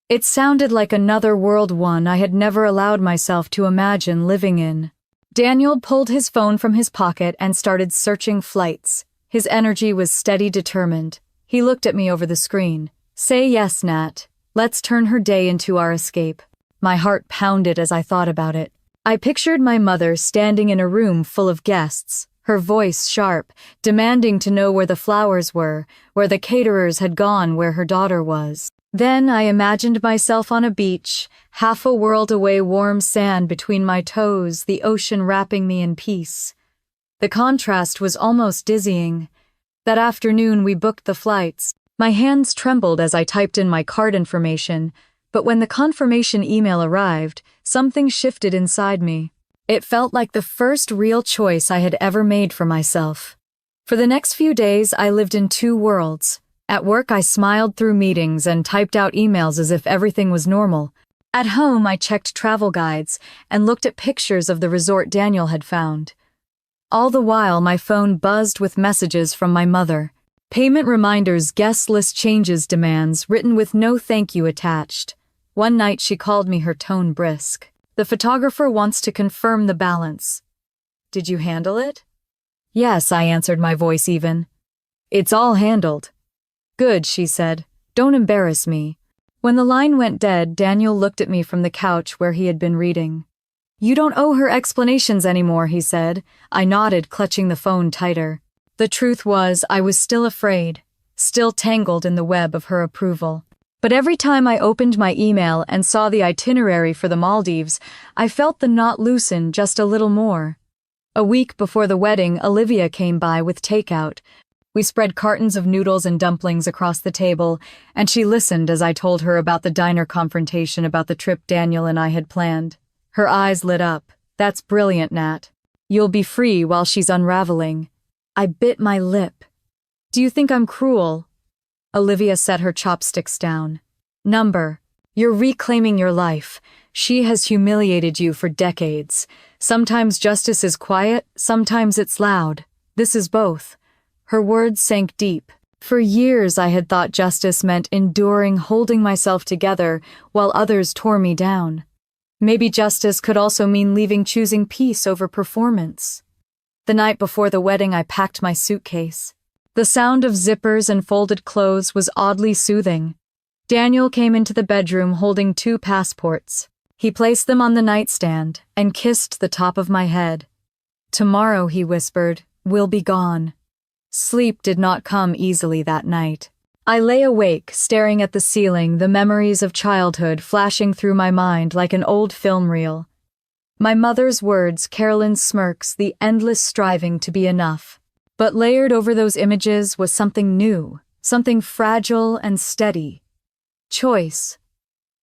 It sounded like another world, one I had never allowed myself to imagine living in. Daniel pulled his phone from his pocket and started searching flights. His energy was steady, determined. He looked at me over the screen. Say yes, Nat. Let's turn her day into our escape. My heart pounded as I thought about it. I pictured my mother standing in a room full of guests, her voice sharp, demanding to know where the flowers were, where the caterers had gone, where her daughter was. Then I imagined myself on a beach, half a world away, warm sand between my toes, the ocean wrapping me in peace. The contrast was almost dizzying. That afternoon we booked the flights. My hands trembled as I typed in my card information, but when the confirmation email arrived, something shifted inside me. It felt like the first real choice I had ever made for myself. For the next few days, I lived in two worlds. At work, I smiled through meetings and typed out emails as if everything was normal. At home, I checked travel guides and looked at pictures of the resort Daniel had found. All the while, my phone buzzed with messages from my mother. Payment reminders, guest list changes, demands, written with no thank you attached. One night she called me, her tone brisk. The photographer wants to confirm the balance. Did you handle it? Yes, I answered, my voice even. It's all handled. Good, she said. Don't embarrass me. When the line went dead, Daniel looked at me from the couch where he had been reading. You don't owe her explanations anymore, he said. I nodded, clutching the phone tighter. The truth was, I was still afraid, still tangled in the web of her approval. But every time I opened my email and saw the itinerary for the Maldives, I felt the knot loosen just a little more. A week before the wedding, Olivia came by with takeout. We spread cartons of noodles and dumplings across the table, and she listened as I told her about the diner confrontation, about the trip Daniel and I had planned. Her eyes lit up. That's brilliant, Nat. You'll be free while she's unraveling. I bit my lip. Do you think I'm cruel? Olivia set her chopsticks down. You're reclaiming your life. She has humiliated you for decades. Sometimes justice is quiet, sometimes it's loud. This is both. Her words sank deep. For years I had thought justice meant enduring, holding myself together while others tore me down. Maybe justice could also mean leaving, choosing peace over performance. The night before the wedding, I packed my suitcase. The sound of zippers and folded clothes was oddly soothing. Daniel came into the bedroom holding 2 passports. He placed them on the nightstand and kissed the top of my head. "Tomorrow," he whispered, "we'll be gone." Sleep did not come easily that night. I lay awake, staring at the ceiling, the memories of childhood flashing through my mind like an old film reel. My mother's words, Carolyn's smirks, the endless striving to be enough. But layered over those images was something new, something fragile and steady. Choice.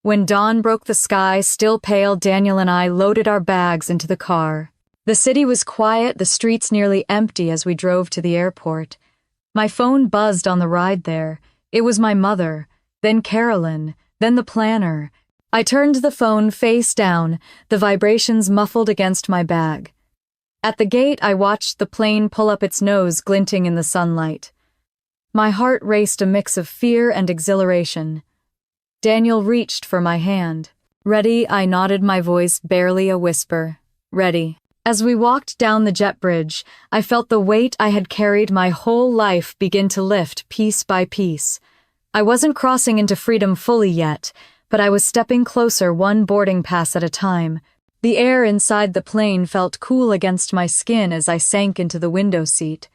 When dawn broke the sky, still pale, Daniel and I loaded our bags into the car. The city was quiet, the streets nearly empty as we drove to the airport. My phone buzzed on the ride there. It was my mother, then Carolyn, then the planner. I turned the phone face down, the vibrations muffled against my bag. At the gate, I watched the plane pull up its nose, glinting in the sunlight. My heart raced, a mix of fear and exhilaration. Daniel reached for my hand. "Ready?" I nodded, my voice barely a whisper. "Ready." As we walked down the jet bridge, I felt the weight I had carried my whole life begin to lift piece by piece. I wasn't crossing into freedom fully yet, but I was stepping closer, one boarding pass at a time. The air inside the plane felt cool against my skin as I sank into the window seat.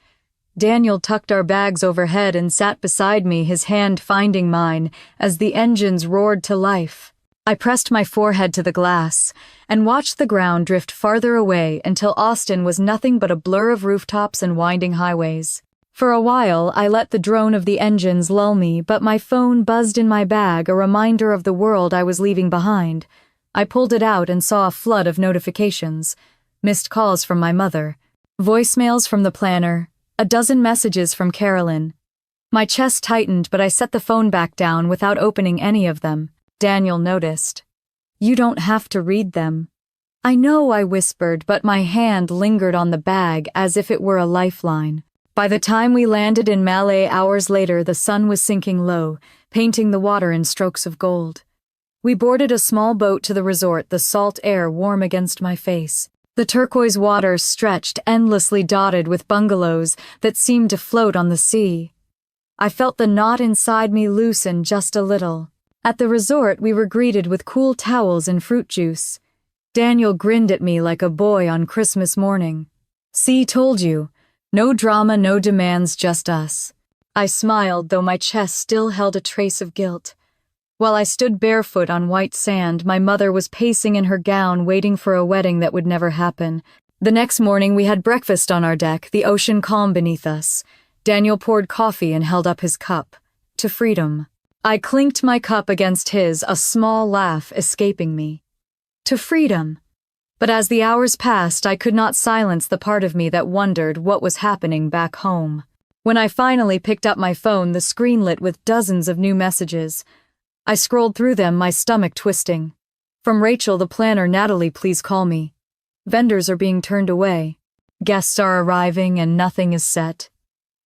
Daniel tucked our bags overhead and sat beside me, his hand finding mine as the engines roared to life. I pressed my forehead to the glass and watched the ground drift farther away until Austin was nothing but a blur of rooftops and winding highways. For a while, I let the drone of the engines lull me, but my phone buzzed in my bag, a reminder of the world I was leaving behind. I pulled it out and saw a flood of notifications. Missed calls from my mother, voicemails from the planner, a dozen messages from Carolyn. My chest tightened, but I set the phone back down without opening any of them. Daniel noticed. "You don't have to read them." "I know," I whispered, but my hand lingered on the bag as if it were a lifeline. By the time we landed in Malé hours later, the sun was sinking low, painting the water in strokes of gold. We boarded a small boat to the resort, the salt air warm against my face. The turquoise water stretched, endlessly dotted with bungalows that seemed to float on the sea. I felt the knot inside me loosen just a little. At the resort, we were greeted with cool towels and fruit juice. Daniel grinned at me like a boy on Christmas morning. "See, told you. No drama, no demands, just us." I smiled, though my chest still held a trace of guilt. While I stood barefoot on white sand, my mother was pacing in her gown, waiting for a wedding that would never happen. The next morning, we had breakfast on our deck, the ocean calm beneath us. Daniel poured coffee and held up his cup. "To freedom." I clinked my cup against his, a small laugh escaping me. To freedom. But as the hours passed, I could not silence the part of me that wondered what was happening back home. When I finally picked up my phone, the screen lit with dozens of new messages. I scrolled through them, my stomach twisting. From Rachel, the planner, "Natalie, please call me. Vendors are being turned away. Guests are arriving and nothing is set."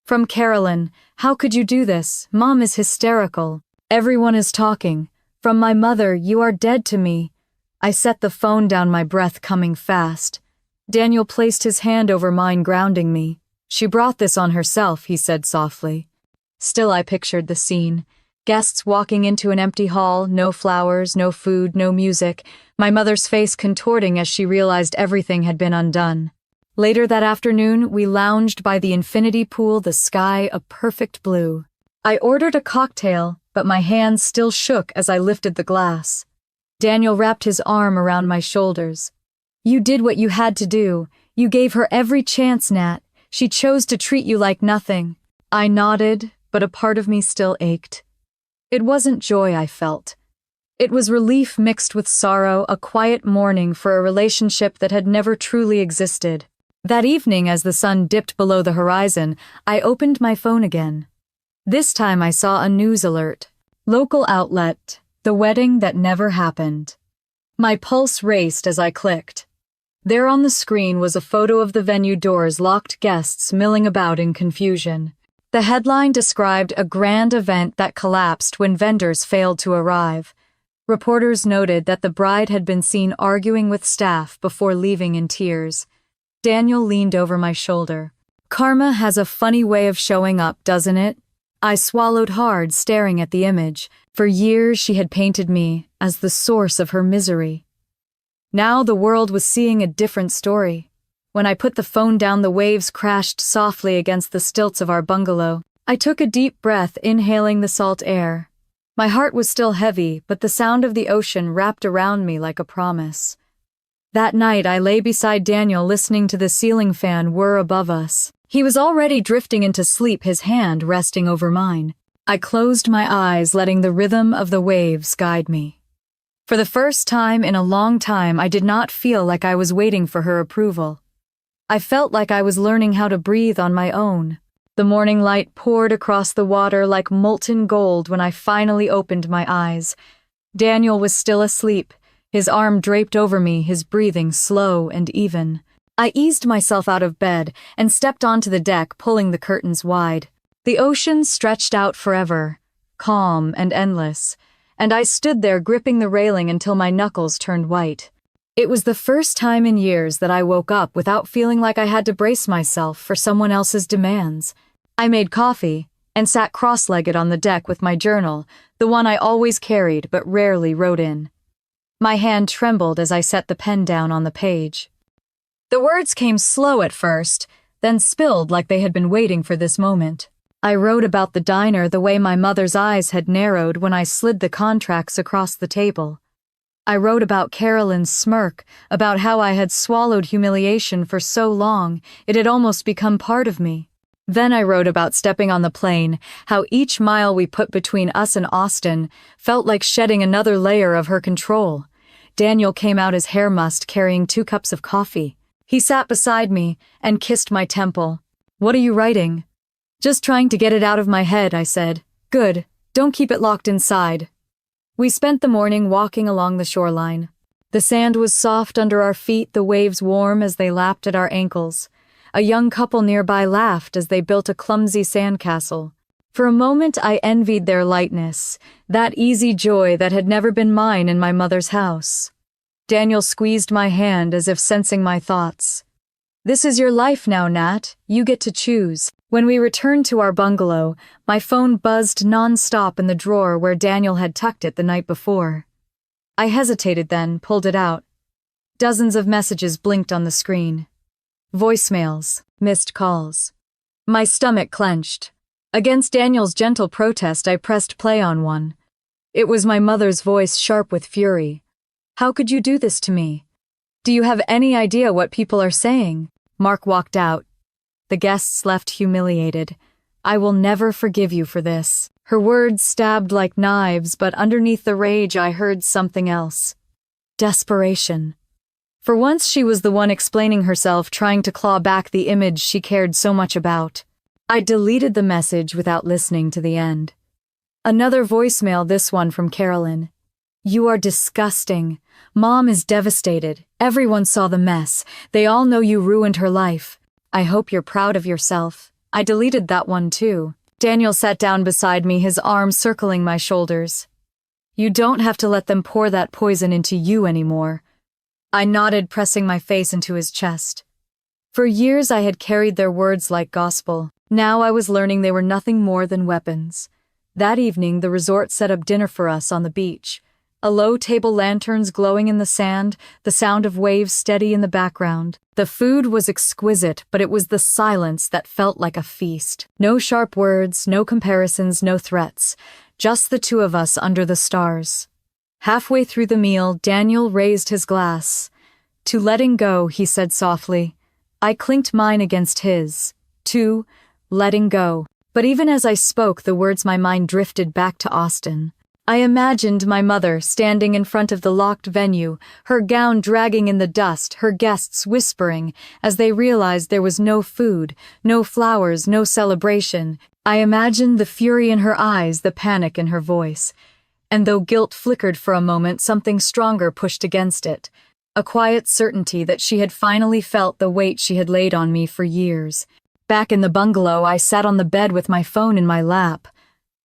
From Carolyn, "How could you do this? Mom is hysterical. Everyone is talking." From my mother, "You are dead to me." I set the phone down, my breath coming fast. Daniel placed his hand over mine, grounding me. "She brought this on herself," he said softly. Still, I pictured the scene. Guests walking into an empty hall, no flowers, no food, no music, my mother's face contorting as she realized everything had been undone. Later that afternoon, we lounged by the infinity pool, the sky a perfect blue. I ordered a cocktail, but my hands still shook as I lifted the glass. Daniel wrapped his arm around my shoulders. "You did what you had to do. You gave her every chance, Nat. She chose to treat you like nothing." I nodded, but a part of me still ached. It wasn't joy I felt. It was relief mixed with sorrow, a quiet mourning for a relationship that had never truly existed. That evening, as the sun dipped below the horizon, I opened my phone again. This time I saw a news alert. Local outlet, "The wedding that never happened." My pulse raced as I clicked. There on the screen was a photo of the venue doors, locked guests milling about in confusion. The headline described a grand event that collapsed when vendors failed to arrive. Reporters noted that the bride had been seen arguing with staff before leaving in tears. Daniel leaned over my shoulder. "Karma has a funny way of showing up, doesn't it?" I swallowed hard, staring at the image. For years she had painted me as the source of her misery. Now the world was seeing a different story. When I put the phone down, the waves crashed softly against the stilts of our bungalow. I took a deep breath, inhaling the salt air. My heart was still heavy, but the sound of the ocean wrapped around me like a promise. That night I lay beside Daniel, listening to the ceiling fan whir above us. He was already drifting into sleep, his hand resting over mine. I closed my eyes, letting the rhythm of the waves guide me. For the first time in a long time, I did not feel like I was waiting for her approval. I felt like I was learning how to breathe on my own. The morning light poured across the water like molten gold when I finally opened my eyes. Daniel was still asleep, his arm draped over me, his breathing slow and even. I eased myself out of bed and stepped onto the deck, pulling the curtains wide. The ocean stretched out forever, calm and endless, and I stood there gripping the railing until my knuckles turned white. It was the first time in years that I woke up without feeling like I had to brace myself for someone else's demands. I made coffee and sat cross-legged on the deck with my journal, the one I always carried but rarely wrote in. My hand trembled as I set the pen down on the page. The words came slow at first, then spilled like they had been waiting for this moment. I wrote about the diner the way my mother's eyes had narrowed when I slid the contracts across the table. I wrote about Carolyn's smirk, about how I had swallowed humiliation for so long it had almost become part of me. Then I wrote about stepping on the plane, how each mile we put between us and Austin felt like shedding another layer of her control. Daniel came out, his hair mussed, carrying 2 cups of coffee. He sat beside me and kissed my temple. "What are you writing?" "Just trying to get it out of my head," I said. "Good. Don't keep it locked inside." We spent the morning walking along the shoreline. The sand was soft under our feet, the waves warm as they lapped at our ankles. A young couple nearby laughed as they built a clumsy sandcastle. For a moment I envied their lightness, that easy joy that had never been mine in my mother's house. Daniel squeezed my hand as if sensing my thoughts. "This is your life now, Nat. You get to choose." When we returned to our bungalow, my phone buzzed non-stop in the drawer where Daniel had tucked it the night before. I hesitated, then pulled it out. Dozens of messages blinked on the screen. Voicemails, missed calls. My stomach clenched. Against Daniel's gentle protest, I pressed play on one. It was my mother's voice, sharp with fury. "How could you do this to me? Do you have any idea what people are saying?" Mark walked out. The guests left humiliated. "I will never forgive you for this." Her words stabbed like knives, but underneath the rage I heard something else. Desperation. For once she was the one explaining herself, trying to claw back the image she cared so much about. I deleted the message without listening to the end. Another voicemail, this one from Carolyn. "You are disgusting. Mom is devastated. Everyone saw the mess. They all know you ruined her life. I hope you're proud of yourself." I deleted that one too. Daniel sat down beside me, his arm circling my shoulders. "You don't have to let them pour that poison into you anymore." I nodded, pressing my face into his chest. For years I had carried their words like gospel. Now I was learning they were nothing more than weapons. That evening the resort set up dinner for us on the beach. A low table, lanterns glowing in the sand, the sound of waves steady in the background. The food was exquisite, but it was the silence that felt like a feast. No sharp words, no comparisons, no threats. Just the two of us under the stars. Halfway through the meal, Daniel raised his glass. "To letting go," he said softly. I clinked mine against his. To letting go. But even as I spoke the words, my mind drifted back to Austin. I imagined my mother standing in front of the locked venue, her gown dragging in the dust, her guests whispering as they realized there was no food, no flowers, no celebration. I imagined the fury in her eyes, the panic in her voice. And though guilt flickered for a moment, something stronger pushed against it. a quiet certainty that she had finally felt the weight she had laid on me for years. Back in the bungalow, I sat on the bed with my phone in my lap.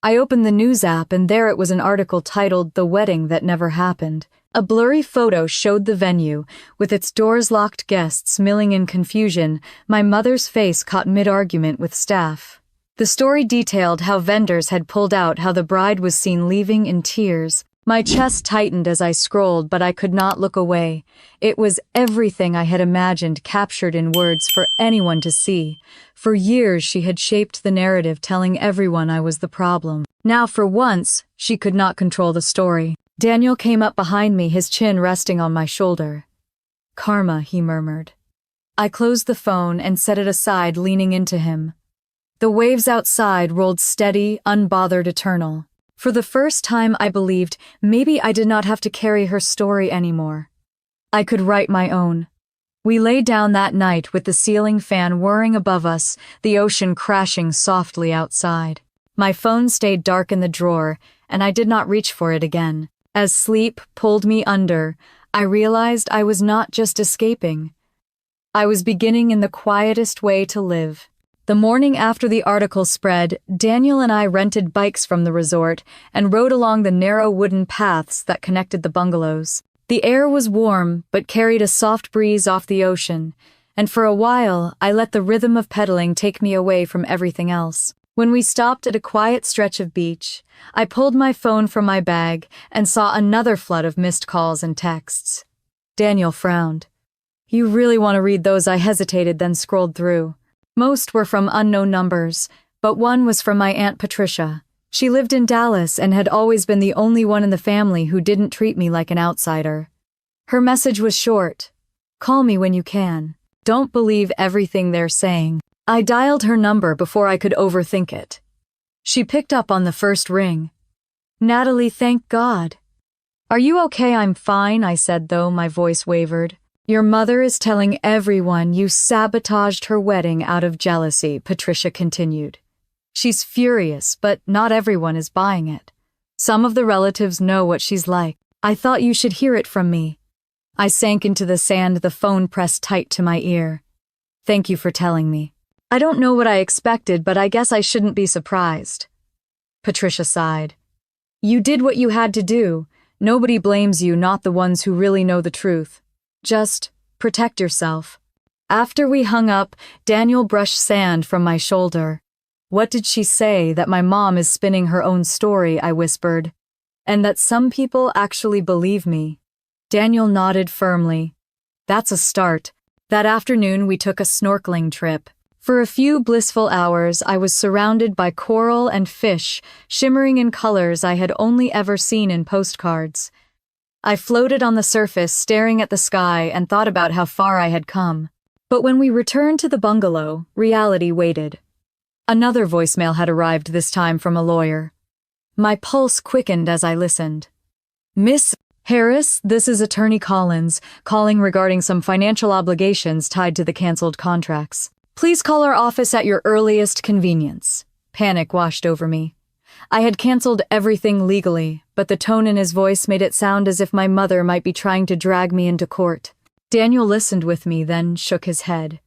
I opened the news app and there it was an article titled "The Wedding That Never Happened." A blurry photo showed the venue, with its doors-locked guests milling in confusion, my mother's face caught mid-argument with staff. The story detailed how vendors had pulled out, how the bride was seen leaving in tears. My chest tightened as I scrolled, but I could not look away. It was everything I had imagined captured in words for anyone to see. For years she had shaped the narrative, telling everyone I was the problem. Now, for once, she could not control the story. Daniel came up behind me, his chin resting on my shoulder. "Karma," he murmured. I closed the phone and set it aside, leaning into him. The waves outside rolled steady, unbothered, eternal. For the first time, I believed maybe I did not have to carry her story anymore. I could write my own. We lay down that night with the ceiling fan whirring above us, the ocean crashing softly outside. My phone stayed dark in the drawer, and I did not reach for it again. As sleep pulled me under, I realized I was not just escaping. I was beginning in the quietest way to live. The morning after the article spread, Daniel and I rented bikes from the resort and rode along the narrow wooden paths that connected the bungalows. The air was warm, but carried a soft breeze off the ocean, and for a while I let the rhythm of pedaling take me away from everything else. When we stopped at a quiet stretch of beach, I pulled my phone from my bag and saw another flood of missed calls and texts. Daniel frowned. "You really want to read those?" I hesitated, then scrolled through. Most were from unknown numbers, but one was from my Aunt Patricia. She lived in Dallas and had always been the only one in the family who didn't treat me like an outsider. Her message was short. "Call me when you can. Don't believe everything they're saying." I dialed her number before I could overthink it. She picked up on the first ring. "Natalie, thank God." "Are you okay?" "I'm fine," I said, though my voice wavered. "Your mother is telling everyone you sabotaged her wedding out of jealousy," Patricia continued. "She's furious, but not everyone is buying it. Some of the relatives know what she's like. I thought you should hear it from me." I sank into the sand, the phone pressed tight to my ear. "Thank you for telling me. I don't know what I expected, but I guess I shouldn't be surprised." Patricia sighed. "You did what you had to do. Nobody blames you, not the ones who really know the truth. Just protect yourself." After we hung up, Daniel brushed sand from my shoulder. "What did she say? That my mom is spinning her own story?" I whispered. "And that some people actually believe me?" Daniel nodded firmly. "That's a start." That afternoon we took a snorkeling trip. For a few blissful hours I was surrounded by coral and fish, shimmering in colors I had only ever seen in postcards. I floated on the surface, staring at the sky, and thought about how far I had come. But when we returned to the bungalow, reality waited. Another voicemail had arrived, this time from a lawyer. My pulse quickened as I listened. "Miss Harris, this is Attorney Collins, calling regarding some financial obligations tied to the canceled contracts. Please call our office at your earliest convenience." Panic washed over me. I had canceled everything legally, but the tone in his voice made it sound as if my mother might be trying to drag me into court. Daniel listened with me, then shook his head.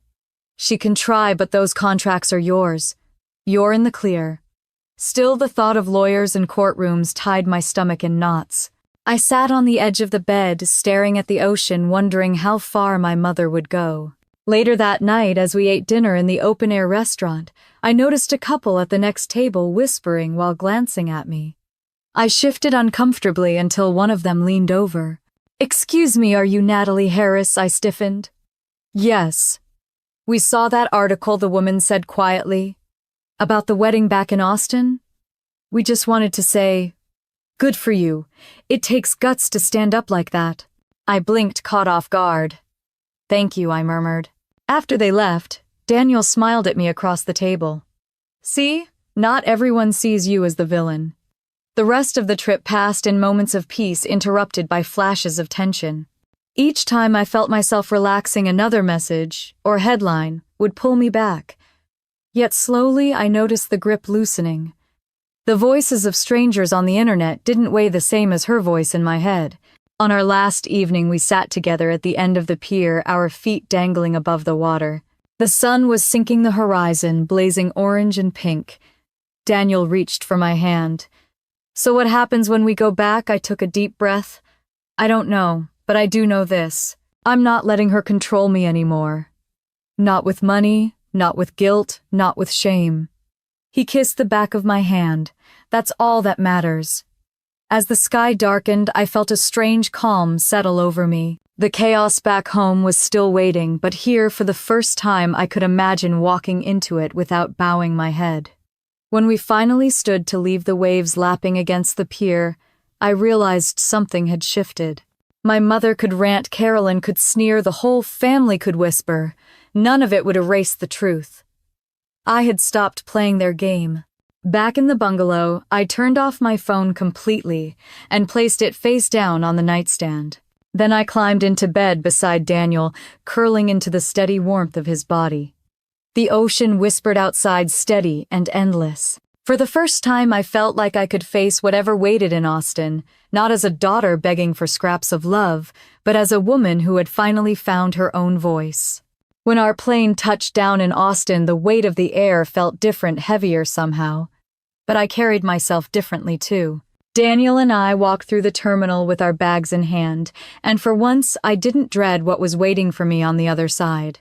"She can try, but those contracts are yours. You're in the clear." Still, the thought of lawyers and courtrooms tied my stomach in knots. I sat on the edge of the bed, staring at the ocean, wondering how far my mother would go. Later that night, as we ate dinner in the open-air restaurant, I noticed a couple at the next table whispering while glancing at me. I shifted uncomfortably until one of them leaned over. "Excuse me, are you Natalie Harris?" I stiffened. "Yes." "We saw that article," the woman said quietly. "About the wedding back in Austin? We just wanted to say, good for you. It takes guts to stand up like that." I blinked, caught off guard. "Thank you," I murmured. After they left, Daniel smiled at me across the table. "See? Not everyone sees you as the villain." The rest of the trip passed in moments of peace, interrupted by flashes of tension. Each time I felt myself relaxing, another message, or headline, would pull me back. Yet slowly I noticed the grip loosening. The voices of strangers on the internet didn't weigh the same as her voice in my head. On our last evening, we sat together at the end of the pier, our feet dangling above the water. The sun was sinking the horizon, blazing orange and pink. Daniel reached for my hand. "So what happens when we go back?" I took a deep breath. "I don't know, but I do know this. I'm not letting her control me anymore. Not with money, not with guilt, not with shame." He kissed the back of my hand. "That's all that matters." As the sky darkened, I felt a strange calm settle over me. The chaos back home was still waiting, but here, for the first time, I could imagine walking into it without bowing my head. When we finally stood to leave the waves lapping against the pier, I realized something had shifted. My mother could rant, Carolyn could sneer, the whole family could whisper. None of it would erase the truth. I had stopped playing their game. Back in the bungalow, I turned off my phone completely and placed it face down on the nightstand. Then I climbed into bed beside Daniel, curling into the steady warmth of his body. The ocean whispered outside, steady and endless. For the first time, I felt like I could face whatever waited in Austin, not as a daughter begging for scraps of love, but as a woman who had finally found her own voice. When our plane touched down in Austin, the weight of the air felt different, heavier somehow. But I carried myself differently too. Daniel and I walked through the terminal with our bags in hand, and for once I didn't dread what was waiting for me on the other side.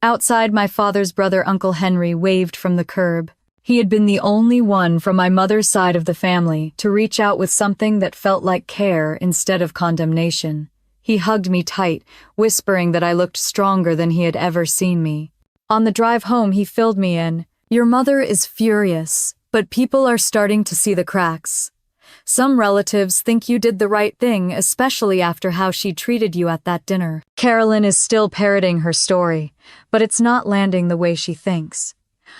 Outside, my father's brother, Uncle Henry, waved from the curb. He had been the only one from my mother's side of the family to reach out with something that felt like care instead of condemnation. He hugged me tight, whispering that I looked stronger than he had ever seen me. On the drive home, he filled me in. "Your mother is furious, but people are starting to see the cracks. Some relatives think you did the right thing, especially after how she treated you at that dinner. Carolyn is still parroting her story, but it's not landing the way she thinks."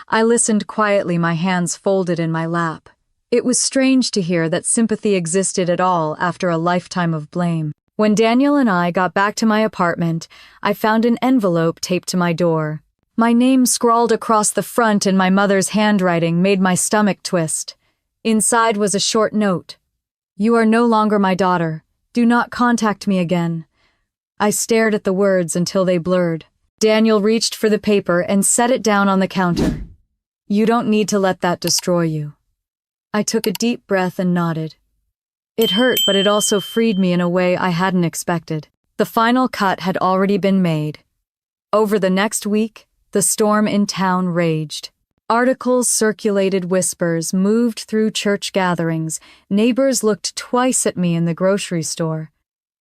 I listened quietly, my hands folded in my lap. It was strange to hear that sympathy existed at all after a lifetime of blame. When Daniel and I got back to my apartment, I found an envelope taped to my door. My name scrawled across the front in my mother's handwriting made my stomach twist. Inside was a short note. "You are no longer my daughter. Do not contact me again." I stared at the words until they blurred. Daniel reached for the paper and set it down on the counter. "You don't need to let that destroy you." I took a deep breath and nodded. It hurt, but it also freed me in a way I hadn't expected. The final cut had already been made. Over the next week, the storm in town raged. Articles circulated, whispers moved through church gatherings, neighbors looked twice at me in the grocery store.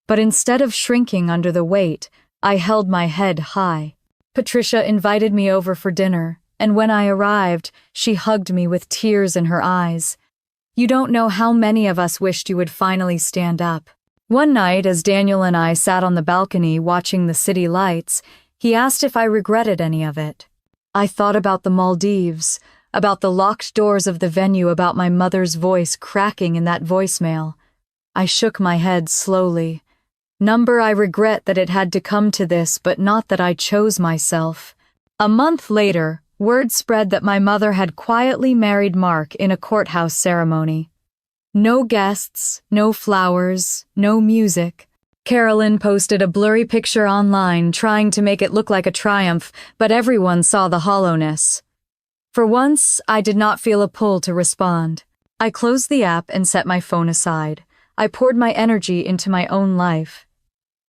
But instead of shrinking under the weight, I held my head high. Patricia invited me over for dinner, and when I arrived, she hugged me with tears in her eyes. "You don't know how many of us wished you would finally stand up." One night, as Daniel and I sat on the balcony watching the city lights, he asked if I regretted any of it. I thought about the Maldives, about the locked doors of the venue, about my mother's voice cracking in that voicemail. I shook my head slowly. I regret that it had to come to this, but not that I chose myself. A month later, word spread that my mother had quietly married Mark in a courthouse ceremony. No guests, no flowers, no music. Carolyn posted a blurry picture online, trying to make it look like a triumph, but everyone saw the hollowness. For once, I did not feel a pull to respond. I closed the app and set my phone aside. I poured my energy into my own life.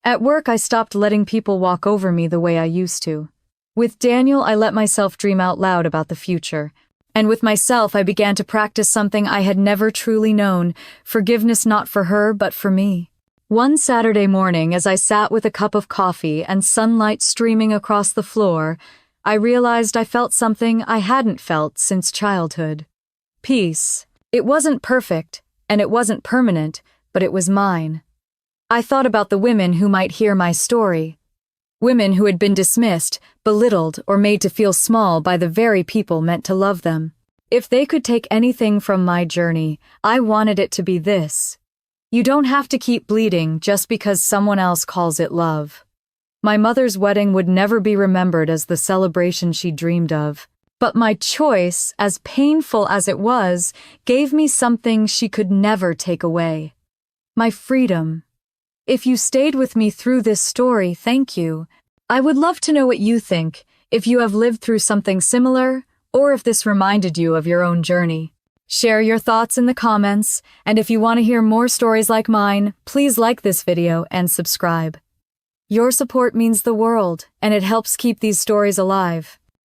At work, I stopped letting people walk over me the way I used to. With Daniel, I let myself dream out loud about the future. And with myself, I began to practice something I had never truly known, forgiveness not for her, but for me. One Saturday morning, as I sat with a cup of coffee and sunlight streaming across the floor, I realized I felt something I hadn't felt since childhood. Peace. It wasn't perfect, and it wasn't permanent, but it was mine. I thought about the women who might hear my story. Women who had been dismissed, belittled, or made to feel small by the very people meant to love them. If they could take anything from my journey, I wanted it to be this. You don't have to keep bleeding just because someone else calls it love. My mother's wedding would never be remembered as the celebration she dreamed of. But my choice, as painful as it was, gave me something she could never take away. My freedom. If you stayed with me through this story, thank you. I would love to know what you think, if you have lived through something similar, or if this reminded you of your own journey. Share your thoughts in the comments, and if you want to hear more stories like mine, please like this video and subscribe. Your support means the world, and it helps keep these stories alive.